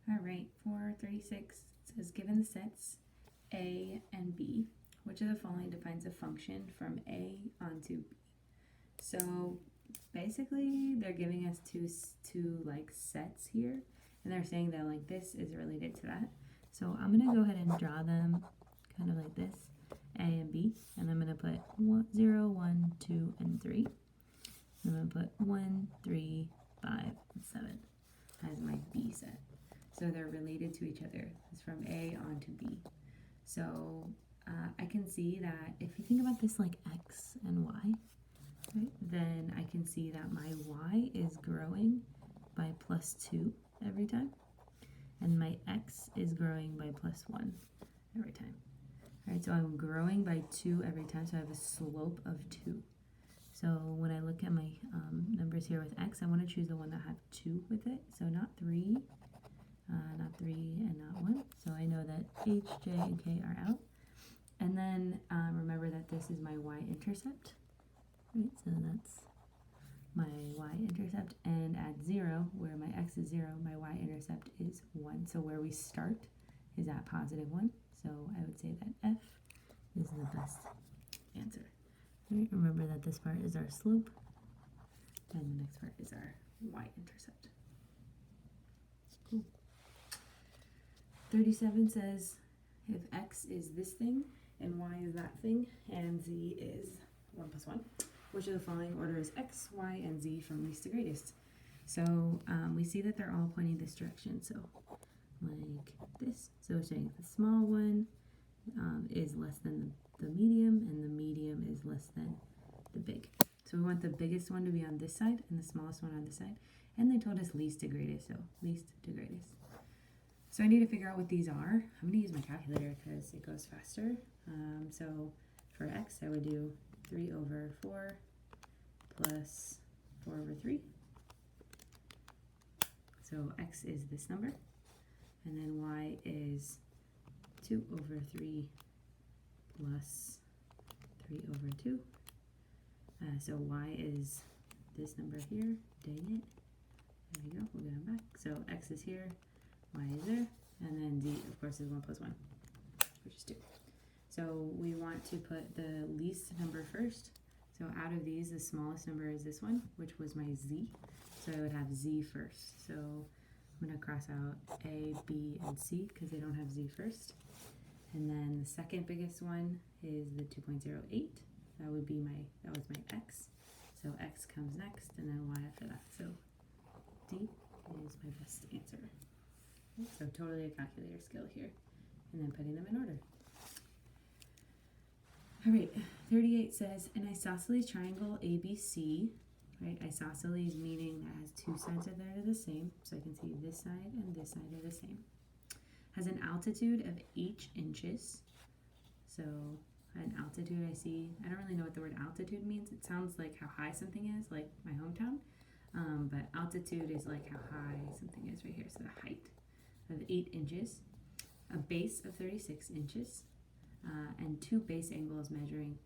All right, for 36, it says given the sets A and B, which of the following defines a function from A onto B? So basically they're giving us two like sets here, and they're saying that like this is related to that. So I'm gonna go ahead and draw them kind of like this, A and B, and I'm gonna put 0, 1, 2, and 3. And I'm gonna put 1, 3, 5, and 7 as my B set. So they're related to each other. It's from A on to B. So I can see that if you think about this like X and Y, right, then I can see that my Y is growing by +2 every time, and my X is growing by +1 every time. All right, so I'm growing by 2 every time, so I have a slope of 2. So when I look at my numbers here with X, I want to choose the one that have 2 with it, so not 3, and not 1. So I know that H, J, and K are out. And then remember that this is my y-intercept, right? So that's my y-intercept, and at 0, where my x is 0, my y-intercept is 1. So where we start is at +1. So I would say that F is the best answer. Right? Remember that this part is our slope, and the next part is our y-intercept. Cool. 37 says if x is this thing and y is that thing and z is 1 + 1, which of the following order is x, y, and z from least to greatest? So we see that they're all pointing this direction, so like this. So it's saying the small one is less than the medium, and the medium is less than the big. So we want the biggest one to be on this side and the smallest one on this side. And they told us least to greatest, so least to greatest. So I need to figure out what these are. I'm going to use my calculator because it goes faster. So for x, I would do 3/4 plus 4/3. So x is this number. And then y is 2/3 plus 3/2. So y is this number here. Dang it. There we go. We'll get them back. So x is here, y is there, and then z, of course, is 1 + 1, which is 2. So we want to put the least number first. So out of these, the smallest number is this one, which was my z. So I would have z first. So I'm going to cross out A, B, and C because they don't have z first. And then the second biggest one is the 2.08. That was my x. So x comes next, and then y after that. So D is my best answer. So totally a calculator skill here. And then putting them in order. All right, 38 says, an isosceles triangle ABC, right? Isosceles meaning that has two sides that are the same. So I can see this side and this side are the same. Has an altitude of 8 inches. So an altitude I see, I don't really know what the word altitude means. It sounds like how high something is, like my hometown. But altitude is like how high something is right here. So the height of 8 inches, a base of 36 inches, and two base angles measuring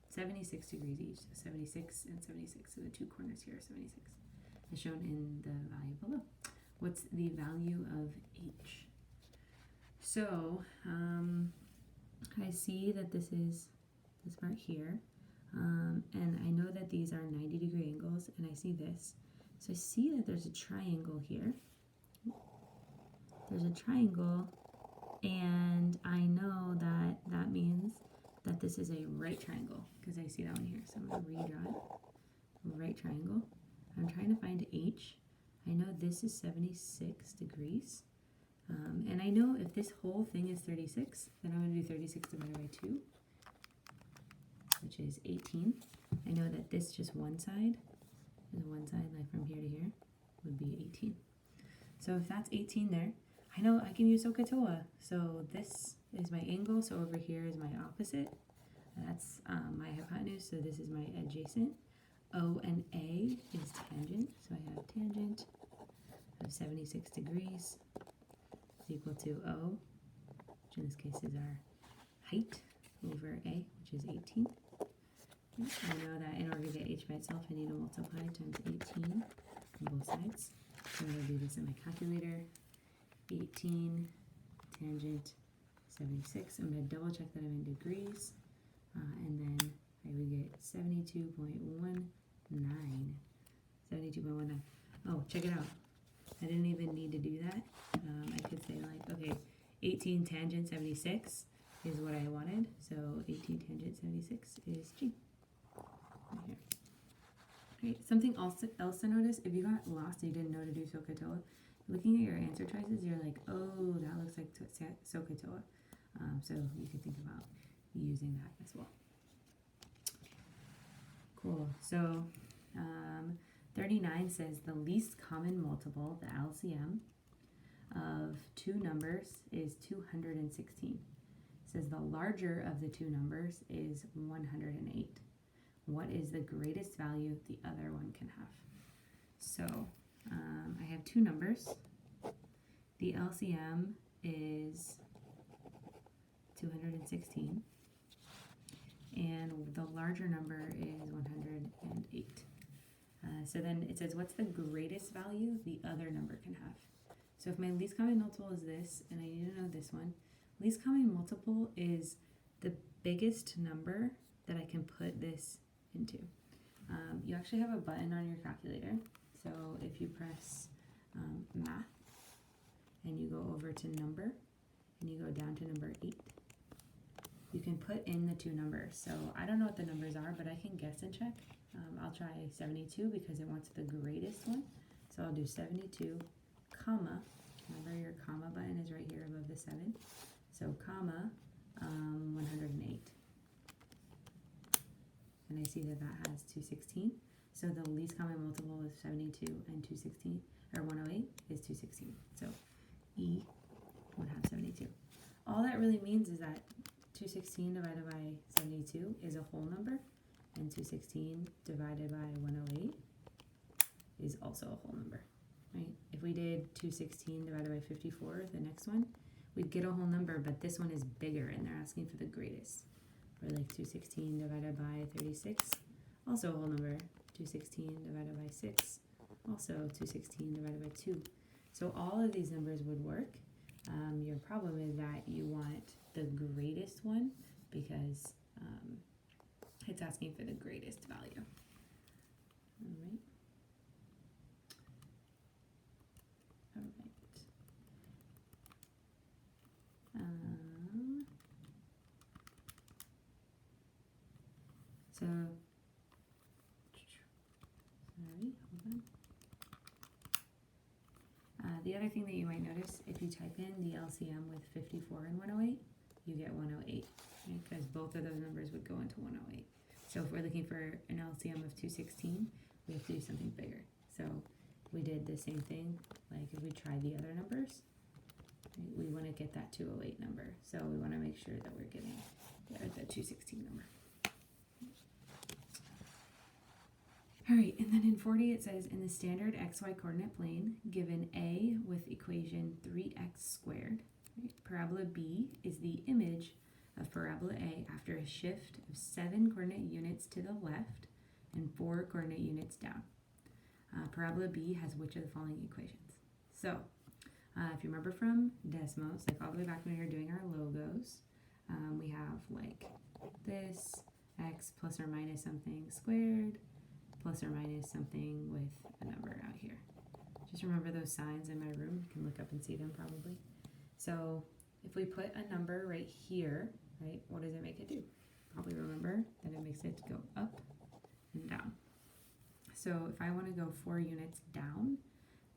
76 degrees each. So 76 and 76. So the two corners here are 76, as shown in the value below. What's the value of H? So I see that this is this part here, and I know that these are 90-degree angles, and I see this. So I see that there's a triangle here. There's a triangle, and I know that that means that this is a right triangle because I see that one here. So I'm going to redraw it. Right triangle. I'm trying to find H. I know this is 76 degrees. And I know if this whole thing is 36, then I'm going to do 36 divided by 2, which is 18. I know that this just one side, like from here to here, would be 18. So if that's 18 there, I know I can use SOHCAHTOA. So this is my angle, so over here is my opposite. That's my hypotenuse, so this is my adjacent. O and A is tangent, so I have tangent of 76 degrees is equal to O, which in this case is our height, over A, which is 18. I know that in order to get H by itself, I need to multiply times 18 on both sides. So I'm going to do this in my calculator. 18 tangent 76. I'm going to double check that I'm in degrees. And then I would get 72.19. 72.19. Oh, check it out. I didn't even need to do that. I could say like, okay, 18 tangent 76 is what I wanted. So 18 tangent 76 is G. Right here. Right. Something else to notice, if you got lost and you didn't know to do SOHCAHTOA, looking at your answer choices, you're like, oh, that looks like SOHCAHTOA. So you could think about using that as well. Cool. So 39 says the least common multiple, the LCM, of two numbers is 216. It says the larger of the two numbers is 108. What is the greatest value the other one can have? So I have two numbers. The LCM is 216. And the larger number is 108. So then it says, what's the greatest value the other number can have? So if my least common multiple is this, and I need to know this one, least common multiple is the biggest number that I can put this into. You actually have a button on your calculator. So if you press math, and you go over to number, and you go down to number 8, you can put in the two numbers. So I don't know what the numbers are, but I can guess and check. I'll try 72 because it wants the greatest one. So I'll do 72, comma, remember your comma button is right here above the 7. So comma, 108. And I see that that has 216. So the least common multiple of 72 and 216, or 108, is 216. So E would have 72. All that really means is that 216 divided by 72 is a whole number, and 216 divided by 108 is also a whole number, right? If we did 216 divided by 54, the next one, we'd get a whole number, but this one is bigger, and they're asking for the greatest. Or like 216 divided by 36, also a whole number. 216 divided by 6, also 216 divided by 2. So all of these numbers would work. Your problem is that you want the greatest one because it's asking for the greatest value. All right. All right. So, sorry, hold on. The other thing that you might notice, if you type in the LCM with 54 and 108, you get 108, right? Because both of those numbers would go into 108. So if we're looking for an LCM of 216, we have to do something bigger. So we did the same thing, like if we try the other numbers, right, we want to get that 208 number. So we want to make sure that we're getting the 216 number. All right, and then in 40 it says, in the standard xy coordinate plane, given A with equation 3x squared, right, parabola B is the image of parabola A after a shift of 7 coordinate units to the left and 4 coordinate units down. Parabola B has which of the following equations? So, if you remember from Desmos, like all the way back when we were doing our logos, we have like this, x plus or minus something squared, plus or minus something with a number out here. Just remember those signs in my room. You can look up and see them probably. So if we put a number right here, right, what does it make it do? Probably remember that it makes it go up and down. So if I want to go 4 units down,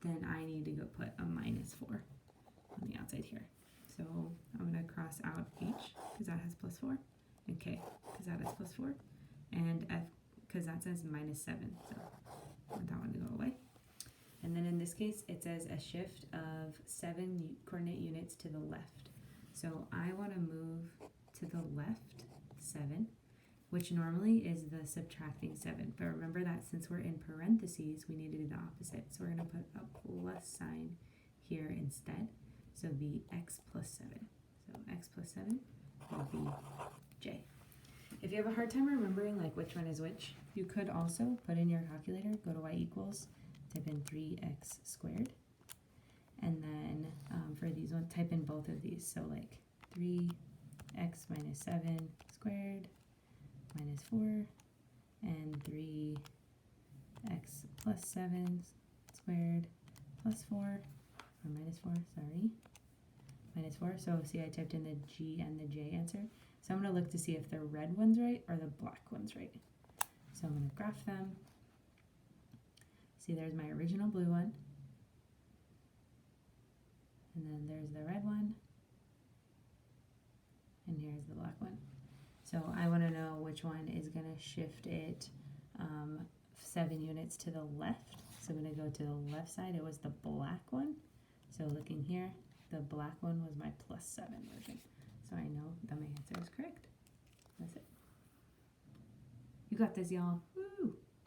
then I need to go put a minus 4 on the outside here. So I'm going to cross out H because that has plus 4, and K because that has plus 4, and F because that says minus 7, so I want that one to go away. And then in this case, it says a shift of 7 coordinate units to the left. So I want to move to the left 7, which normally is the subtracting 7. But remember that since we're in parentheses, we need to do the opposite. So we're going to put a plus sign here instead. So it'd be x plus 7. So x plus 7 will be J. If you have a hard time remembering like which one is which, you could also put in your calculator, go to y equals, type in 3x squared. And then for type in both of these. So like 3x minus 7 squared minus 4 and 3x plus 7 squared plus 4, or minus 4, sorry, minus 4. So see, I typed in the G and the J answer. So I'm going to look to see if the red one's right or the black one's right. So I'm going to graph them. See, there's my original blue one. And then there's the red one. And here's the black one. So I want to know which one is going to shift it 7 units to the left. So I'm going to go to the left side. It was the black one. So looking here, the black one was my +7 version. So I know that my answer is correct. That's it. You got this, y'all. Woo!